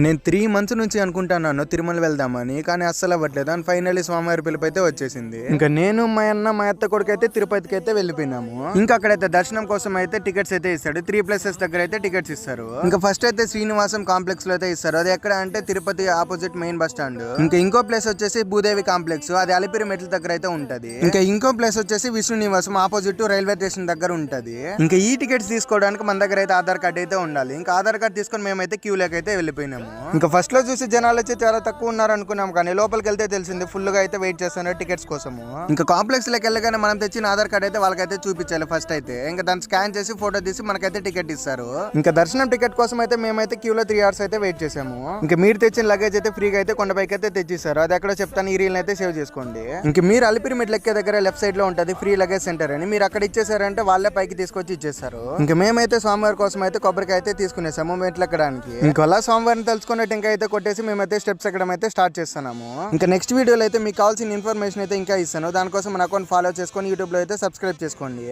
నేను 3 మంత్స్ నుంచి అనుకుంటున్నాను తిరుమల వెళ్దామని, కానీ అస్సలు అవ్వట్లేదు. అండ్ ఫైనల్లీ స్వామివారి పిలుపు అయితే వచ్చేసింది. ఇంకా నేను మా అన్న మా అత్త కొడుకు అయితే తిరుపతికి అయితే వెళ్ళిపోయినాము. ఇంకా అక్కడైతే దర్శనం కోసం అయితే టికెట్స్ అయితే ఇస్తాడు. 3 ప్లేసెస్ దగ్గర అయితే టికెట్స్ ఇస్తారు. ఇంకా ఫస్ట్ అయితే శ్రీనివాసం కాంప్లెక్స్ లో అయితే ఇస్తారు. అది ఎక్కడ అంటే Tirupati opposite main bus stand. ఇంకా ఇంకో ప్లేస్ వచ్చేసి భూదేవి కాంప్లెక్స్, అది అలిపిరి మెట్ల దగ్గర అయితే ఉంటది. ఇంకా ఇంకో ప్లేస్ వచ్చేసి విష్ణు నివాసం ఆపోజిట్ రైల్వే స్టేషన్ దగ్గర ఉంటది. ఇంకా ఈ టికెట్స్ తీసుకోవడానికి మన దగ్గర అయితే ఆధార్ కార్డ్ అయితే ఉండాలి. ఇంకా ఆధార్ కార్డ్ తీసుకొని మేమైతే క్యూ లోకి అయితే వెళ్ళిపోయినాము. ఇంకా ఫస్ట్ లో చూసి జనాలు వచ్చి చాలా తక్కువ ఉన్నారు అనుకున్నాం, కానీ లోపలికి వెళ్తే తెలిసింది ఫుల్ గా అయితే వెయిట్ చేస్తున్నారు టికెట్స్ కోసము. ఇంకా కాంప్లెక్స్ లోకి వెళ్ళగానే మనం తెచ్చిన ఆధార్ కార్డ్ అయితే వాళ్ళకైతే చూపించాలి ఫస్ట్ అయితే. ఇంకా దాన్ని స్కాన్ చేసి ఫోటో తీసి మనకైతే టికెట్ ఇస్తారు. ఇంకా దర్శనం టికెట్ కోసం అయితే మేమైతే క్యూలో 3 hours అయితే వెయిట్ చేసాము. ఇంకా మీరు తెచ్చిన లగేజ్ అయితే ఫ్రీగా అయితే కొండపైకి అయితే తెచ్చిస్తారు. అది ఎక్కడో చెప్తాను, ఈ రీల్ అయితే సేవ్ చేసుకోండి. ఇంకా మీరు అలిపిరి మెట్ల ఎక్కే దగ్గర లెఫ్ట్ సైడ్ లో ఉంటది ఫ్రీ లగేజ్ సెంటర్ అని, మీరు అక్కడ ఇచ్చేసారంటే వాళ్ళే పైకి తీసుకొచ్చి ఇచ్చేస్తారు. ఇంకా మేమైతే స్వామివారి కోసం అయితే కొబ్బరికాయ అయితే తీసుకునేసాము మెట్లు ఎక్కడానికి. ఇంకా అలా స్వామివారిని తెలుసుకున్నట్టు ఇంకా అయితే కొట్టేసి మేమైతే స్టెప్స్ ఎక్కడం అయితే స్టార్ట్ చేస్తున్నాము. ఇంకా నెక్స్ట్ వీడియోలో అయితే మీకు కావాల్సిన ఇన్ఫర్మేషన్ అయితే ఇంకా ఇస్తాను. దానికోసం మన అకౌంట్ ఫాలో చేసుకొని యూట్యూబ్ లో అయితే సబ్స్క్రైబ్ చేసుకోండి.